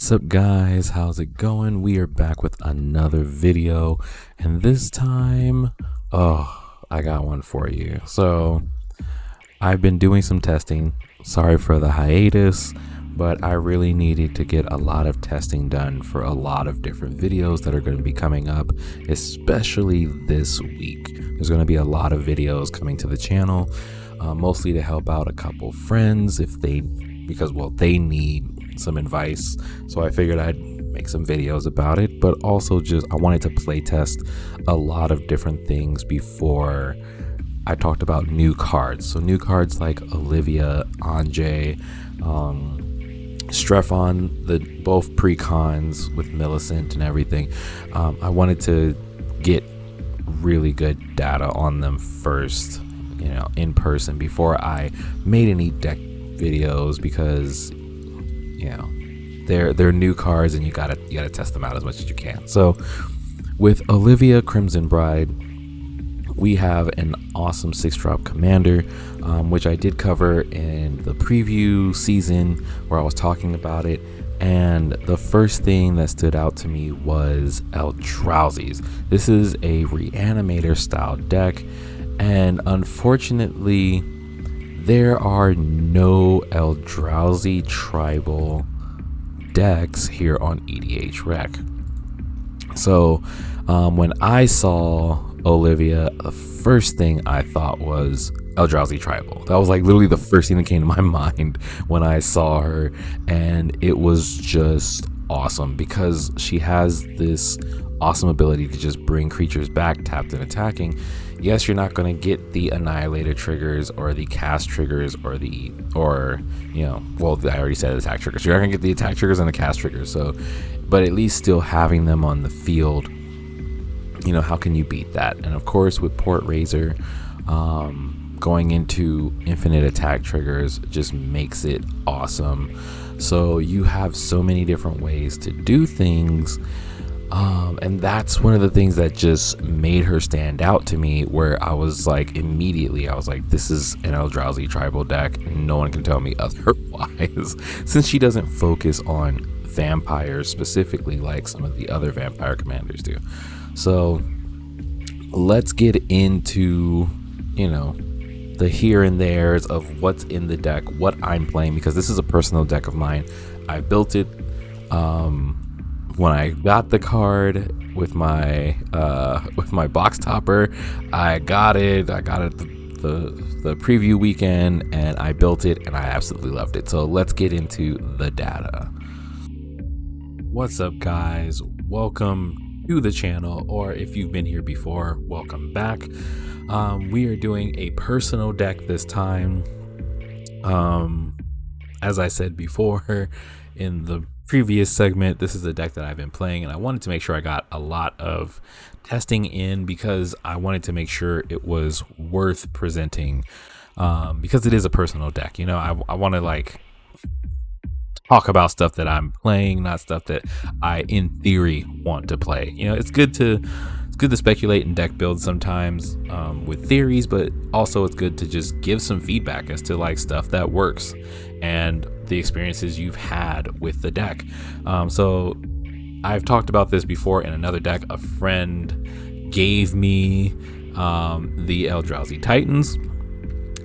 What's up, guys? How's it going? We are back with another video, and this time, I got one for you. So I've been doing some testing. Sorry for the hiatus, but I really needed to get a lot of testing done for a lot of different videos that are going to be coming up, especially this week. There's going to be a lot of videos coming to the channel, mostly to help out a couple friends because they need some advice. So I figured I'd make some videos about it, but also I wanted to play test a lot of different things before I talked about new cards. So new cards like Olivia, Anjay, Strefon, both pre-cons with Millicent and everything. I wanted to get really good data on them first, in person, before I made any deck videos, because they're new cards and you gotta test them out as much as you can. So with Olivia Crimson Bride, we have an awesome 6-drop commander, which I did cover in the preview season where I was talking about it. And the first thing that stood out to me was Eldrazi's. This is a Reanimator style deck, and unfortunately there are no Eldrazi tribal decks here on EDH Rec. So when I saw Olivia, the first thing I thought was Eldrazi tribal. That was like literally the first thing that came to my mind when I saw her, and it was just awesome because she has this awesome ability to just bring creatures back tapped and attacking. Yes, you're not going to get the Annihilator triggers or the cast triggers I already said attack triggers. You're not going to get the attack triggers and the cast triggers. So, but at least still having them on the field, how can you beat that? And of course, with Port Razor, going into infinite attack triggers just makes it awesome. So you have so many different ways to do things. And that's one of the things that just made her stand out to me, where I was like, this is an Eldrazi tribal deck. No one can tell me otherwise, since she doesn't focus on vampires specifically like some of the other vampire commanders do. So let's get into, the here and there's of what's in the deck, what I'm playing, because this is a personal deck of mine. I built it when I got the card with my box topper. I got it the preview weekend, and I built it and I absolutely loved it. So let's get into the data. What's up, guys? Welcome to the channel, or if you've been here before, welcome back. We are doing a personal deck this time. As I said before in the previous segment, this is a deck that I've been playing, and I wanted to make sure I got a lot of testing in, because I wanted to make sure it was worth presenting, because it is a personal deck. I want to talk about stuff that I'm playing, not stuff that I in theory want to play. It's good to speculate and deck build sometimes with theories, but also it's good to just give some feedback as to stuff that works and the experiences you've had with the deck. So I've talked about this before in another deck. A friend gave me the Eldrazi Titans,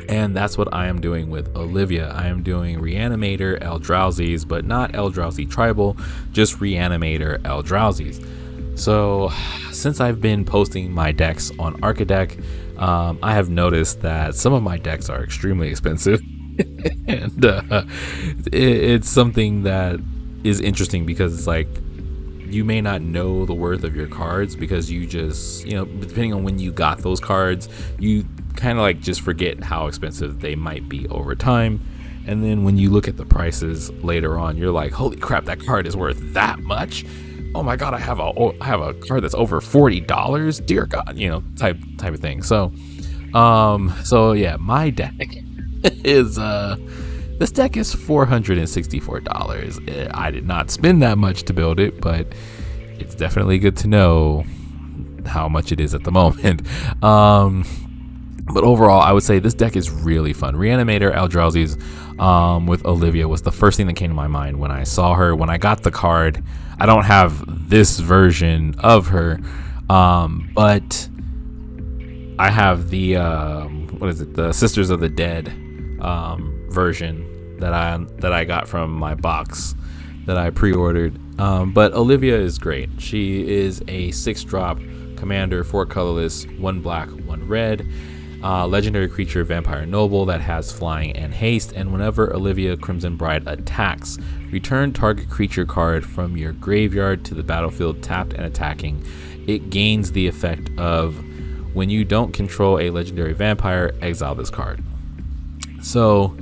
and that's what I am doing with Olivia. I am doing Reanimator Eldrazi's, but not Eldrazi tribal, just Reanimator Eldrazi's. So since I've been posting my decks on Arcadeck, I have noticed that some of my decks are extremely expensive. And it's something that is interesting, because it's you may not know the worth of your cards, because you just, depending on when you got those cards, you kind of just forget how expensive they might be over time. And then when you look at the prices later on, you're like, holy crap, that card is worth that much. Oh my god, I have a card that's over $40. Dear God, type of thing. So yeah, my deck is this deck is $464. I did not spend that much to build it, but it's definitely good to know how much it is at the moment. But overall, I would say this deck is really fun. Reanimator Eldrazi's with Olivia was the first thing that came to my mind when I saw her. When I got the card, I don't have this version of her, but I have the the Sisters of the Dead version that I got from my box that I pre-ordered. But Olivia is great. She is a 6-drop commander, 4 colorless, 1 black, 1 red. Legendary creature, Vampire Noble, that has flying and haste, and whenever Olivia Crimson Bride attacks, return target creature card from your graveyard to the battlefield tapped and attacking. It gains the effect of when you don't control a legendary vampire, exile this card. So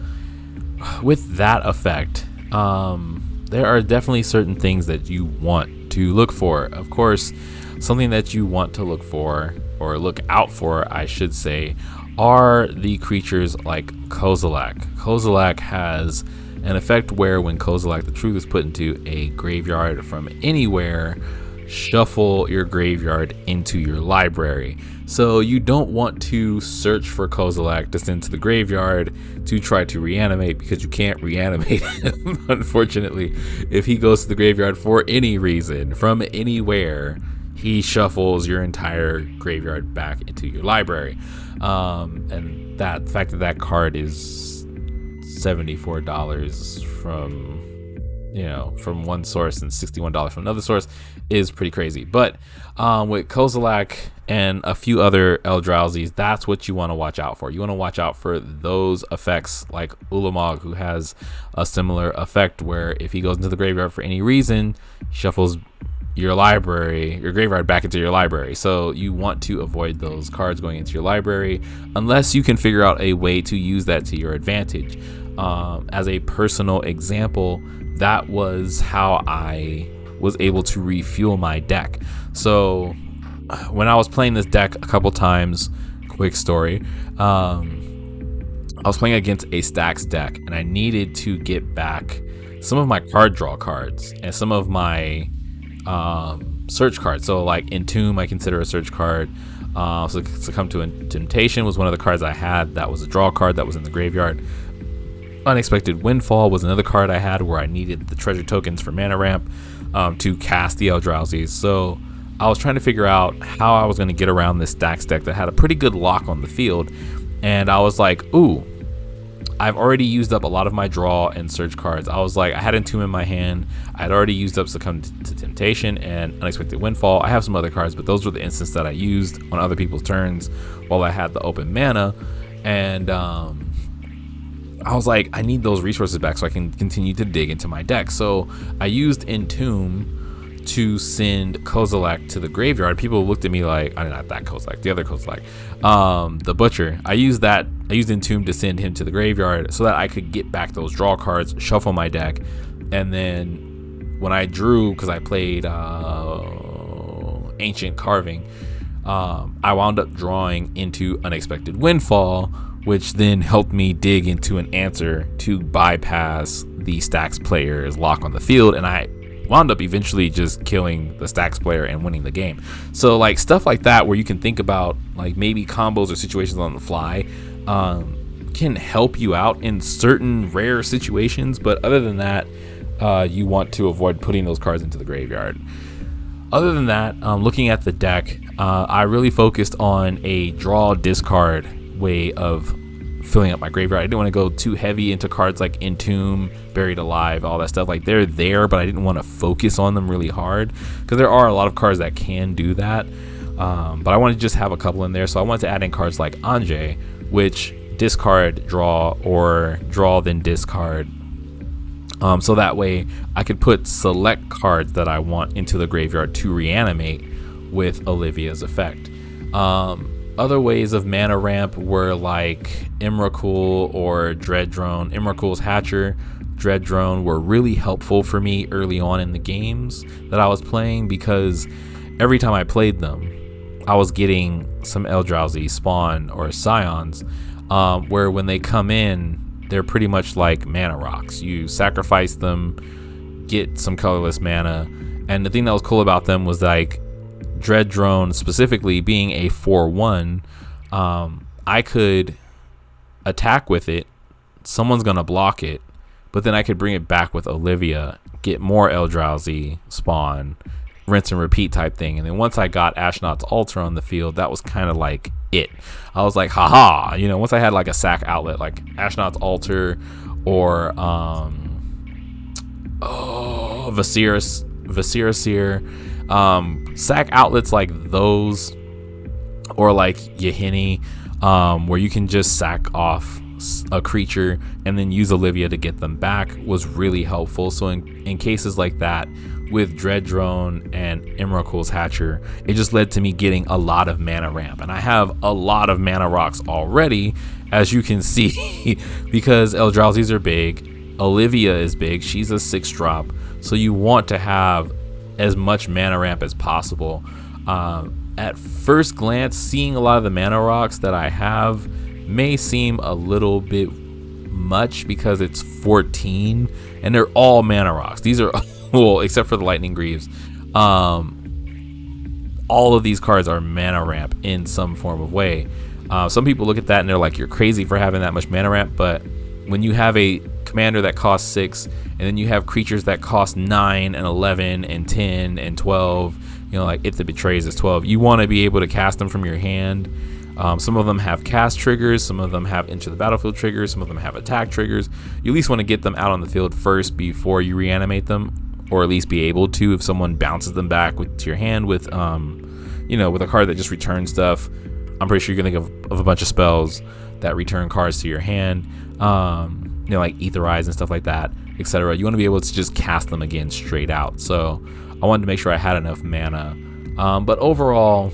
with that effect, there are definitely certain things that you want to look for. Of course, something that you want to look for, or look out for, I should say, are the creatures like Kozilek. Kozilek has an effect where when Kozilek the Truth is put into a graveyard from anywhere, shuffle your graveyard into your library. So you don't want to search for Kozilek to send to the graveyard to try to reanimate, because you can't reanimate him, unfortunately. If he goes to the graveyard for any reason, from anywhere, he shuffles your entire graveyard back into your library. And that fact that card is $74 from one source and $61 from another source is pretty crazy. But with Kozilek and a few other Eldrazi's, that's what you want to watch out for. You want to watch out for those effects, like Ulamog, who has a similar effect where if he goes into the graveyard for any reason, he shuffles your graveyard back into your library. So you want to avoid those cards going into your library unless you can figure out a way to use that to your advantage. As a personal example, that was how I was able to refuel my deck. So when I was playing this deck a couple times, quick story, I was playing against a stacks deck, and I needed to get back some of my card draw cards and some of my search cards. So like Entomb, I consider a search card. So Succumb to Temptation was one of the cards I had that was a draw card that was in the graveyard. Unexpected Windfall was another card I had where I needed the treasure tokens for mana ramp to cast the Eldrazi. So I was trying to figure out how I was going to get around this stacks deck that had a pretty good lock on the field, and I was like, ooh, I've already used up a lot of my draw and search cards. I was like, I had Entomb in my hand. I'd already used up Succumb to Temptation and Unexpected Windfall. I have some other cards, but those were the instances that I used on other people's turns while I had the open mana. And I was like, I need those resources back so I can continue to dig into my deck. So I used Entomb to send Kozilek to the graveyard. People looked at me like, not that Kozilek, the other Kozilek, the Butcher. I used Entomb to send him to the graveyard so that I could get back those draw cards, shuffle my deck, and then when I drew, because I played Ancient Carving, I wound up drawing into Unexpected Windfall, which then helped me dig into an answer to bypass the stacks player's lock on the field, and I wound up eventually just killing the stacks player and winning the game. So like stuff like that where you can think about like maybe combos or situations on the fly can help you out in certain rare situations, but other than that, you want to avoid putting those cards into the graveyard. Other than that, looking at the deck, I really focused on a draw discard way of filling up my graveyard. I didn't want to go too heavy into cards like Entomb, Buried Alive, all that stuff. Like they're there, but I didn't want to focus on them really hard because there are a lot of cards that can do that. But I wanted to just have a couple in there, so I wanted to add in cards like Anjay, which discard, draw, or draw then discard. So that way I could put select cards that I want into the graveyard to reanimate with Olivia's effect. Other ways of mana ramp were like Emrakul or Dread Drone. Emrakul's Hatcher, Dread Drone were really helpful for me early on in the games that I was playing because every time I played them, I was getting some Eldrazi spawn or scions, where when they come in, they're pretty much like mana rocks. You sacrifice them, get some colorless mana, and the thing that was cool about them was like Dread Drone specifically being a 4/1, I could attack with it, someone's gonna block it, but then I could bring it back with Olivia, get more Eldrazi spawn, rinse and repeat type thing. And then once I got Ashnod's Altar on the field, that was kind of like it. I was like, haha, once I had like a sack outlet like Ashnod's Altar or Viscera Seer, sack outlets like those, or like Yahini, where you can just sack off a creature and then use Olivia to get them back, was really helpful. So in cases like that with Dread Drone and Emrakul's Hatcher, it just led to me getting a lot of mana ramp, and I have a lot of mana rocks already, as you can see, because Eldrazi's are big, Olivia is big, she's a 6-drop, so you want to have as much mana ramp as possible. At first glance, seeing a lot of the mana rocks that I have may seem a little bit much because it's 14 and they're all mana rocks. These are well, except for the Lightning Greaves, all of these cards are mana ramp in some form of way. Some people look at that and they're like, you're crazy for having that much mana ramp, but when you have a commander that costs 6 and then you have creatures that cost 9 and 11 and 10 and 12, like It That Betrays is 12, you want to be able to cast them from your hand. Some of them have cast triggers, some of them have Enter the Battlefield triggers, some of them have attack triggers. You at least want to get them out on the field first before you reanimate them, or at least be able to if someone bounces them back to your hand with with a card that just returns stuff. I'm pretty sure you can think of a bunch of spells that return cards to your hand, like Etherize and stuff like that, etc. You want to be able to just cast them again straight out. So I wanted to make sure I had enough mana. But overall,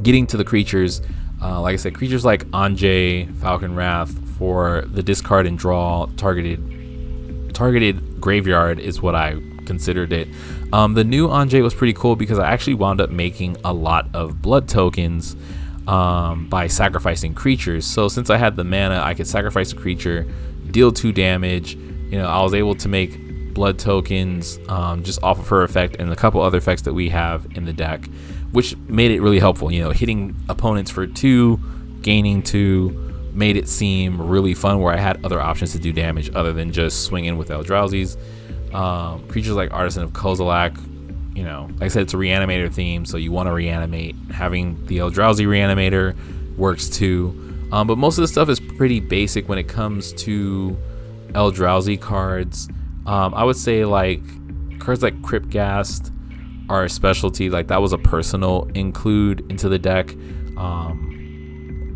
getting to the creatures, like I said, creatures like Anjay, Falcon Wrath, for the discard and draw targeted graveyard is what I considered it. The new Anjay was pretty cool because I actually wound up making a lot of blood tokens by sacrificing creatures. So since I had the mana, I could sacrifice a creature, deal 2 damage. I was able to make blood tokens just off of her effect and a couple other effects that we have in the deck, which made it really helpful. Hitting opponents for 2, gaining 2, made it seem really fun, where I had other options to do damage other than just swinging with Eldrazi's. Creatures like Artisan of Kozilek, like I said, it's a reanimator theme, so you want to reanimate. Having the Eldrazi reanimator works too. But most of the stuff is pretty basic when it comes to Eldrazi cards. I would say like cards like Cryptghast are a specialty. Like that was a personal include into the deck.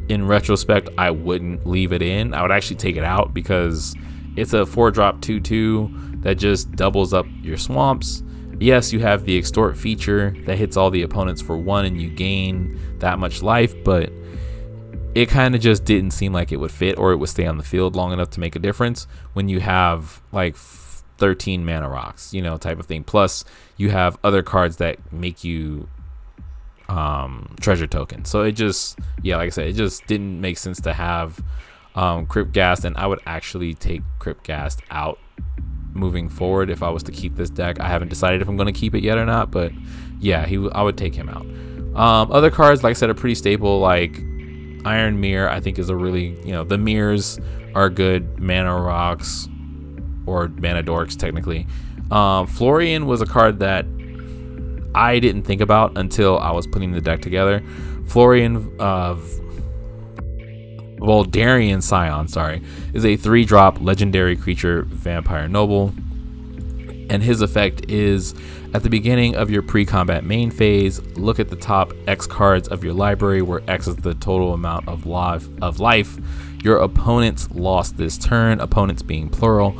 In retrospect, I wouldn't leave it in. I would actually take it out because it's a 4-drop 2/2 that just doubles up your swamps. Yes, you have the extort feature that hits all the opponents for 1 and you gain that much life, but it kind of just didn't seem like it would fit or it would stay on the field long enough to make a difference when you have like 13 mana rocks, type of thing. Plus you have other cards that make you treasure tokens. So it just, like I said, it just didn't make sense to have Cryptghast, and I would actually take Cryptghast out moving forward if I was to keep this deck. I haven't decided if I'm going to keep it yet or not, but yeah, I would take him out. Other cards, like I said, are pretty staple, like Iron Mirror, I think is a really, the mirrors are good mana rocks, or mana dorks technically. Florian was a card that I didn't think about until I was putting the deck together. Florian Voldarian Scion, is a 3-drop legendary creature vampire noble, and his effect is at the beginning of your pre-combat main phase, look at the top X cards of your library, where X is the total amount of life your opponents lost this turn, opponents being plural.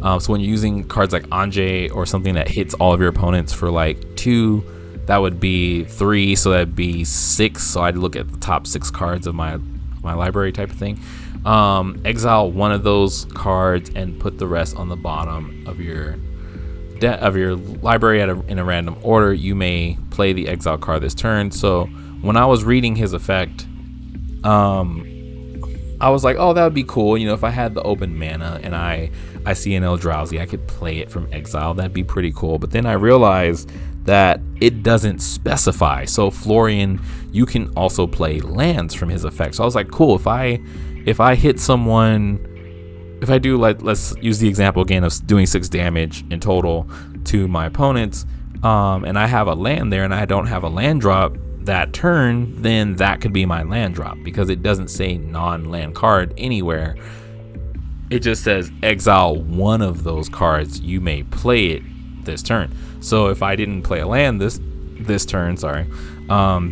So when you're using cards like Anjay or something that hits all of your opponents for like 2, that would be 3, so that'd be 6. So I'd look at the top 6 cards of my library type of thing. Exile one of those cards and put the rest on the bottom of your library in a random order. You may play the exile card this turn. So when I was reading his effect, I was like, oh, that would be cool. If I had the open mana and I see an Eldrazi, I could play it from exile. That'd be pretty cool. But then I realized that it doesn't specify. So Florian, you can also play lands from his effect. So I was like, cool, if I hit someone, if I do, like, let's use the example again of doing 6 damage in total to my opponents, and I have a land there and I don't have a land drop that turn, then that could be my land drop, because it doesn't say non-land card anywhere. It just says exile one of those cards. You may play it this turn. So if I didn't play a land this turn,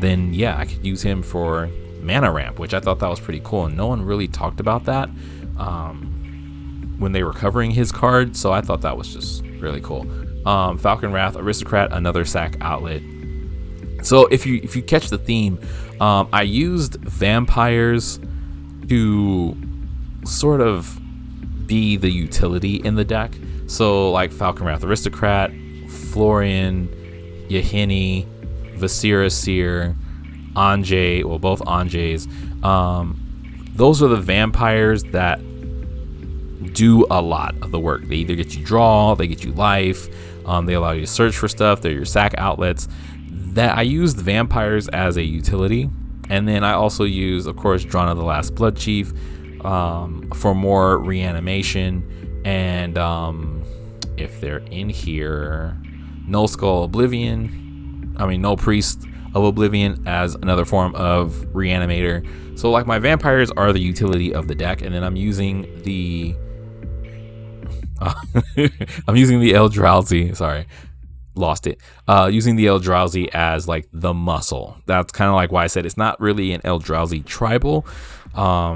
then yeah, I could use him for mana ramp, which I thought that was pretty cool, and no one really talked about that when they were covering his card. So I thought that was just really cool. Falcon Wrath, Aristocrat, another sack outlet. So if you catch the theme, I used vampires to sort of be the utility in the deck. So like Falcon Wrath Aristocrat, Florian, Yahini, Vasira Seer, Anjay, well, both Anjays. Those are the vampires that do a lot of the work. They either get you draw, they get you life, they allow you to search for stuff, they're your sack outlets. That I used vampires as a utility, and then I also use, of course, Drawn of the Last Blood Chief for more reanimation, and if they're in here, Null Priest of Oblivion as another form of reanimator. So like my vampires are the utility of the deck, and then I'm using the Eldrazi. Sorry, lost it. Using the Eldrazi as like the muscle. That's kind of like why I said it's not really an Eldrazi tribal,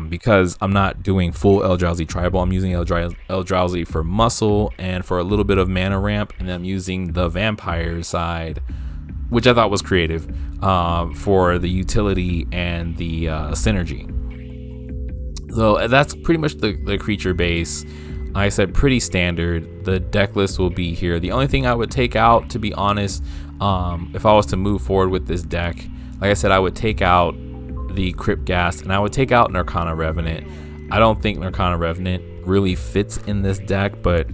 because I'm not doing full Eldrazi tribal. I'm using Eldrazi for muscle and for a little bit of mana ramp, and then I'm using the vampire side, which I thought was creative, for the utility and the synergy. So that's pretty much the creature base. I said pretty standard. The deck list will be here. The only thing I would take out, to be honest, if I was to move forward with this deck, like I said, I would take out the Crypt Ghast and I would take out Narcana Revenant. I don't think Narcana Revenant really fits in this deck, but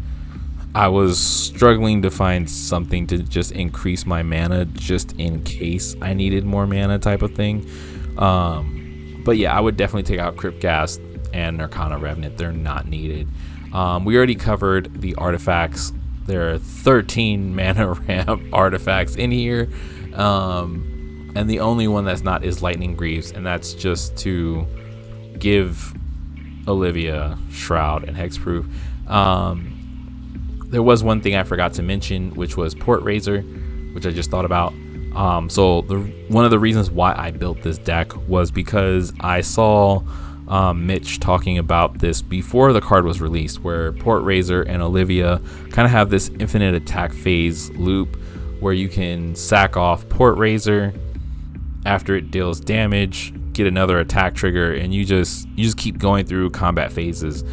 I was struggling to find something to just increase my mana just in case I needed more mana type of thing. But yeah, I would definitely take out Crypt Ghast and Narcana Revenant. They're not needed. We already covered the artifacts. There are 13 mana ramp artifacts in here, and the only one that's not is Lightning Greaves, and that's just to give Olivia Shroud and Hexproof. There was one thing I forgot to mention, which was Port Razor, which I just thought about. So one of the reasons why I built this deck was because I saw Mitch talking about this before the card was released, where Port Razor and Olivia kind of have this infinite attack phase loop where you can sack off Port Razor after it deals damage, get another attack trigger, and you just keep going through combat phases.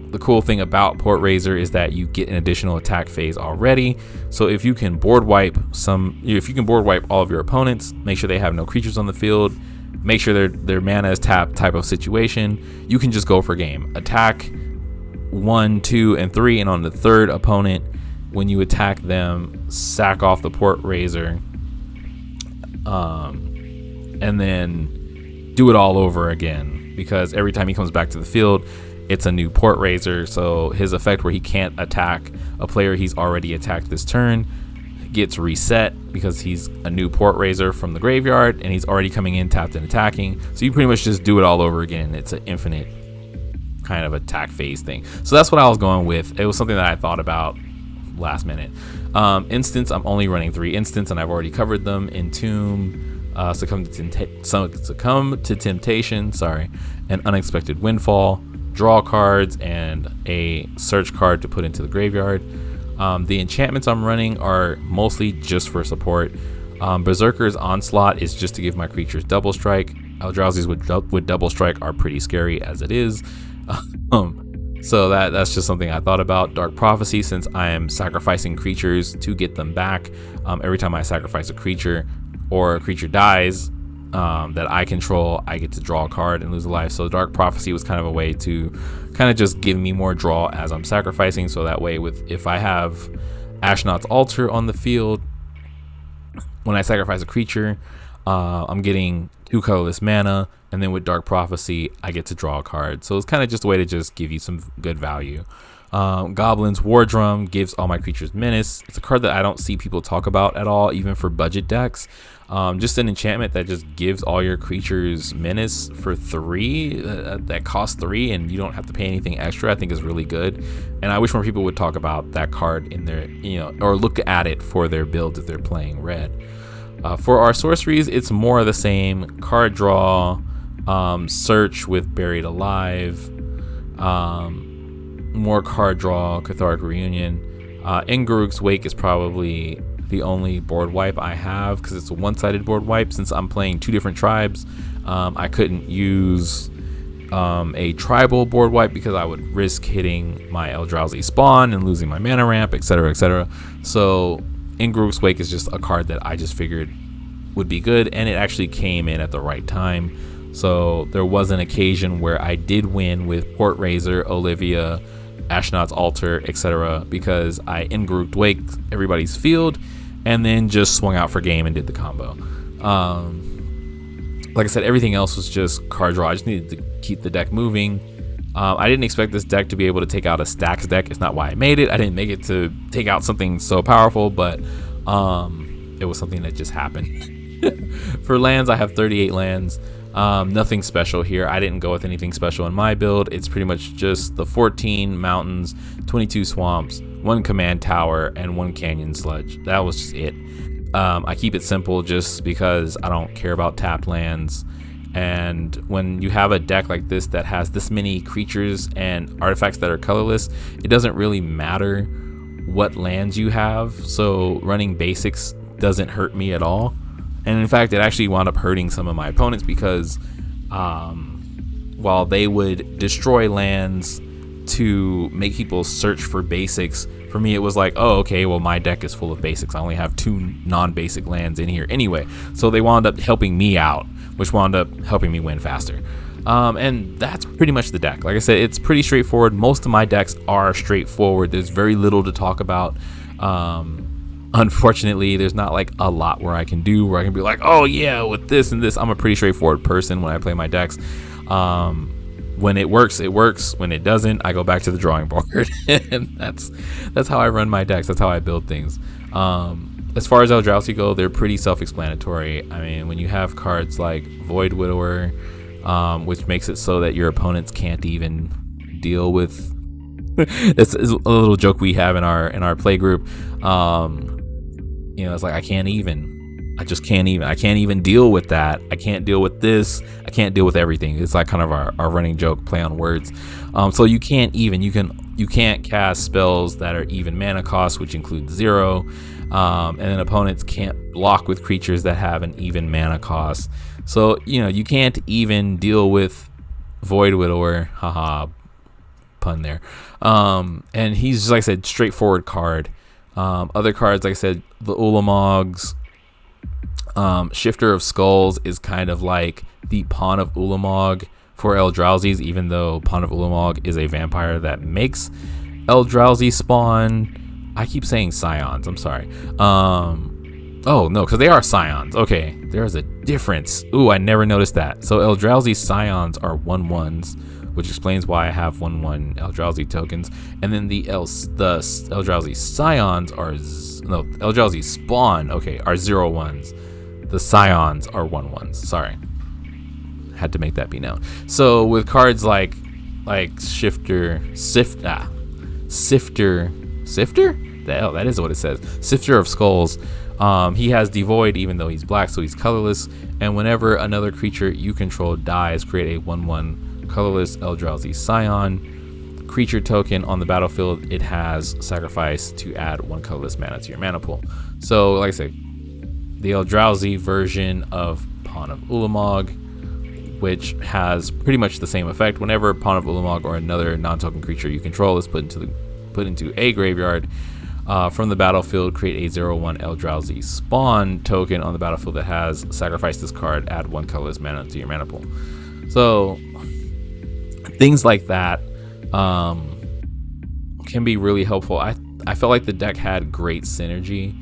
The cool thing about Port Razor is that you get an additional attack phase already. So if you can board wipe all of your opponents, make sure they have no creatures on the field, make sure their mana is tapped type of situation, you can just go for game. Attack 1, 2, and 3, and on the third opponent, when you attack them, sack off the Port Razor, and then do it all over again, because every time he comes back to the field, it's a new Port Razor. So his effect where he can't attack a player he's already attacked this turn gets reset because he's a new Port Razor from the graveyard and he's already coming in tapped and attacking. So you pretty much just do it all over again. It's an infinite kind of attack phase thing. So that's what I was going with. It was something that I thought about last minute. Instants, I'm only running 3 instants and I've already covered them. Entomb, Succumb to Temptation, an Unexpected Windfall, draw cards, and a search card to put into the graveyard. The enchantments I'm running are mostly just for support. Berserker's Onslaught is just to give my creatures double strike. Eldrazi's with double strike are pretty scary as it is. So that's just something I thought about. Dark Prophecy, since I am sacrificing creatures to get them back. Every time I sacrifice a creature or a creature dies that I control, I get to draw a card and lose a life. So Dark Prophecy was kind of a way to kind of just give me more draw as I'm sacrificing. So that way, if I have Ashnod's Altar on the field when I sacrifice a creature, I'm getting 2 colorless mana, and then with Dark Prophecy, I get to draw a card. So it's kind of just a way to just give you some good value. Goblin's War Drum gives all my creatures menace. It's a card that I don't see people talk about at all, even for budget decks. Just an enchantment that just gives all your creatures menace for 3 that costs 3, and you don't have to pay anything extra. I think is really good, and I wish more people would talk about that card in their, or look at it for their builds if they're playing red. For our sorceries, it's more of the same: card draw, search with Buried Alive, more card draw, Cathartic Reunion. Inguruk's Wake is probably the only board wipe I have, because it's a one-sided board wipe. Since I'm playing 2 different tribes, I couldn't use a tribal board wipe because I would risk hitting my Eldrazi spawn and losing my mana ramp, etc, etc. So Inguruk's Wake is just a card that I just figured would be good, and it actually came in at the right time. So there was an occasion where I did win with Port Razor, Olivia, Ashnod's Altar, etc, because I Inguruk'd Wake everybody's field and then just swung out for game and did the combo. Like I said, everything else was just card draw. I just needed to keep the deck moving. I didn't expect this deck to be able to take out a stacks deck. It's not why I made it. I didn't make it to take out something so powerful, but it was something that just happened. For lands, I have 38 lands. Nothing special here. I didn't go with anything special in my build. It's pretty much just the 14 mountains, 22 swamps, 1 command tower, and 1 canyon sludge. That was just it. I keep it simple just because I don't care about tapped lands. And when you have a deck like this that has this many creatures and artifacts that are colorless, it doesn't really matter what lands you have. So running basics doesn't hurt me at all. And in fact, it actually wound up hurting some of my opponents, because while they would destroy lands to make people search for basics, for me it was like, oh, okay, well, my deck is full of basics. I only have 2 non-basic lands in here anyway. So they wound up helping me out, which wound up helping me win faster. And that's pretty much the deck. Like I said, it's pretty straightforward. Most of my decks are straightforward. There's very little to talk about. Unfortunately, there's not like a lot where I can be like, oh yeah, with this and this. I'm a pretty straightforward person when I play my decks. When it works, it works. When it doesn't, I go back to the drawing board. And that's how I run my decks. That's how I build things. As far as Eldrazi go, they're pretty self-explanatory. I mean, when you have cards like Void Widower, which makes it so that your opponents can't even deal with it's a little joke we have in our play group. It's like, I can't even deal with that. I can't deal with this. I can't deal with everything. It's like kind of our running joke, play on words. So you can't cast spells that are even mana cost, which includes 0. And then opponents can't block with creatures that have an even mana cost. So, you can't even deal with Void Widower. Haha, pun there. And he's just, like I said, straightforward card. Other cards, like I said, the Ulamogs, Shifter of Skulls is kind of like the Pawn of Ulamog for Eldrazi's, even though Pawn of Ulamog is a vampire that makes Eldrazi spawn. I keep saying Scions, I'm sorry. Oh no, because they are Scions. Okay, there's a difference. Ooh, I never noticed that. So Eldrazi Scions are 1/1s, which explains why I have 1/1 Eldrazi tokens. And then the Eldrazi Scions Eldrazi spawn, okay, are 0/1s. The Scions are 1/1s. Sorry, had to make that be known. So with cards like Sifter. The hell, that is what it says. Sifter of Skulls. He has Devoid, even though he's black, so he's colorless. And whenever another creature you control dies, create a 1/1 colorless Eldrazi Scion creature token on the battlefield. It has sacrifice to add 1 colorless mana to your mana pool. So, like I said, the Eldrazi version of Pawn of Ulamog, which has pretty much the same effect. Whenever Pawn of Ulamog or another non-token creature you control is put into a graveyard from the battlefield, create a 0/1 Eldrazi spawn token on the battlefield that has sacrifice this card, add 1 colorless mana to your mana pool. So things like that can be really helpful. I felt like the deck had great synergy.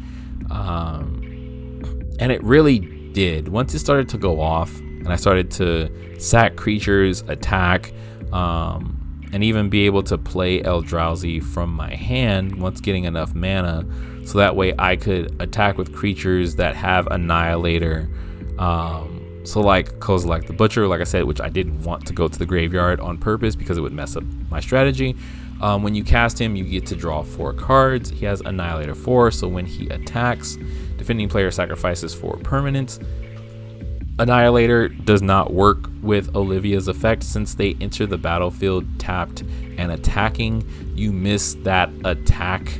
And it really did. Once it started to go off and I started to sack creatures, attack, and even be able to play Eldrazi from my hand once getting enough mana, so that way I could attack with creatures that have Annihilator. So like Kozilek the Butcher, like I said, which I didn't want to go to the graveyard on purpose because it would mess up my strategy. When you cast him, you get to draw 4 cards. He has Annihilator 4, so when he attacks, defending player sacrifices 4 permanents. Annihilator does not work with Olivia's effect since they enter the battlefield tapped and attacking. You miss that attack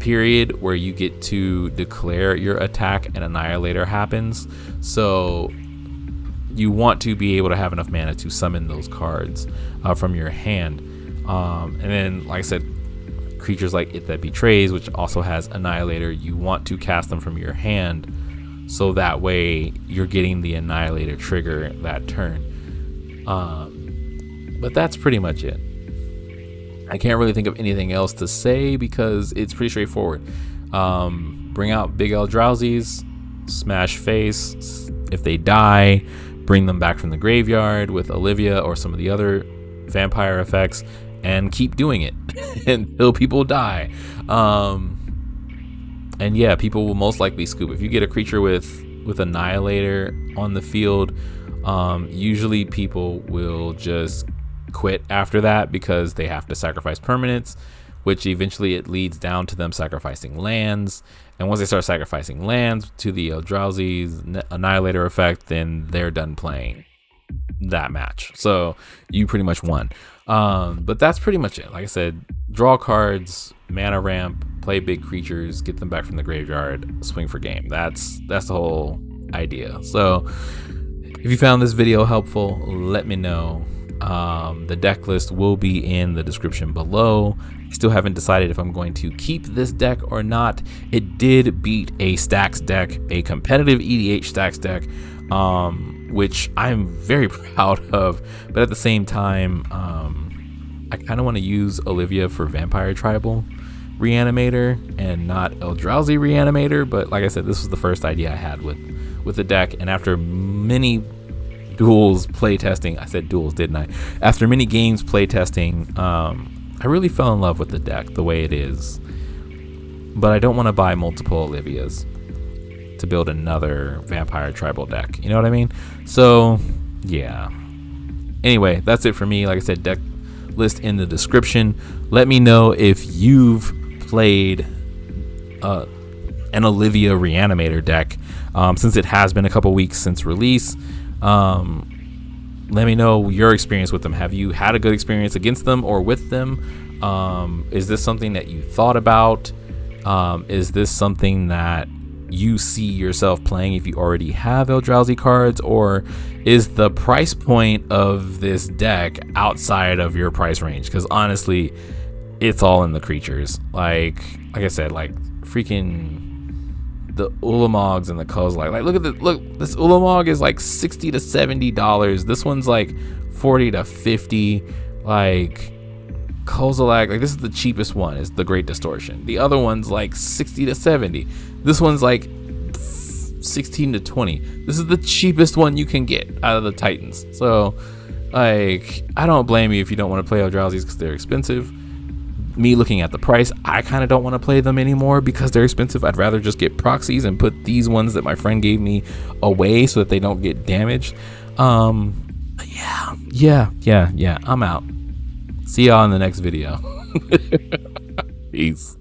period where you get to declare your attack and Annihilator happens. So you want to be able to have enough mana to summon those cards from your hand. And then, like I said, creatures like It That Betrays, which also has Annihilator, you want to cast them from your hand, so that way you're getting the Annihilator trigger that turn. But that's pretty much it. I can't really think of anything else to say because it's pretty straightforward. Bring out big Eldrazi's, smash face. If they die, bring them back from the graveyard with Olivia or some of the other vampire effects, and keep doing it until people die. And yeah, people will most likely scoop. If you get a creature with Annihilator on the field, usually people will just quit after that because they have to sacrifice permanents, which eventually it leads down to them sacrificing lands. And once they start sacrificing lands to the Eldrazi's Annihilator effect, then they're done playing that match. So you pretty much won. But that's pretty much it. Like I said, draw cards, mana ramp, play big creatures, get them back from the graveyard, swing for game. That's the whole idea. So if you found this video helpful, let me know. The deck list will be in the description below. I still haven't decided if I'm going to keep this deck or not. It did beat a Stacks deck, a competitive EDH Stacks deck, which I'm very proud of. But at the same time, I kind of want to use Olivia for Vampire Tribal Reanimator and not Eldrazi Reanimator. But like I said, this was the first idea I had with the deck, and after many duels playtesting, I said duels, didn't I? After many games playtesting, I really fell in love with the deck the way it is. But I don't want to buy multiple Olivias to build another Vampire Tribal deck. You know what I mean? So yeah. Anyway, that's it for me. Like I said, deck list in the description. Let me know if you've played an Olivia Reanimator deck, since it has been a couple weeks since release. Let me know your experience with them. Have you had a good experience against them or with them? Is this something that you thought about? Is this something that you see yourself playing if you already have Eldrazi cards, or is the price point of this deck outside of your price range? Because honestly, it's all in the creatures. Like I said, like freaking the Ulamogs and the Kozilek. Like look, this Ulamog is like $60 to $70. This one's like $40 to $50. Like Kozilek, like this is the cheapest one, is the Great Distortion. The other one's like $60 to $70. This one's like $16 to $20. This is the cheapest one you can get out of the Titans. So like, I don't blame you if you don't want to play Eldrazi's because they're expensive. Me looking at the price, I kind of don't want to play them anymore because they're expensive. I'd rather just get proxies and put these ones that my friend gave me away so that they don't get damaged. Yeah, I'm out. See y'all in the next video. Peace.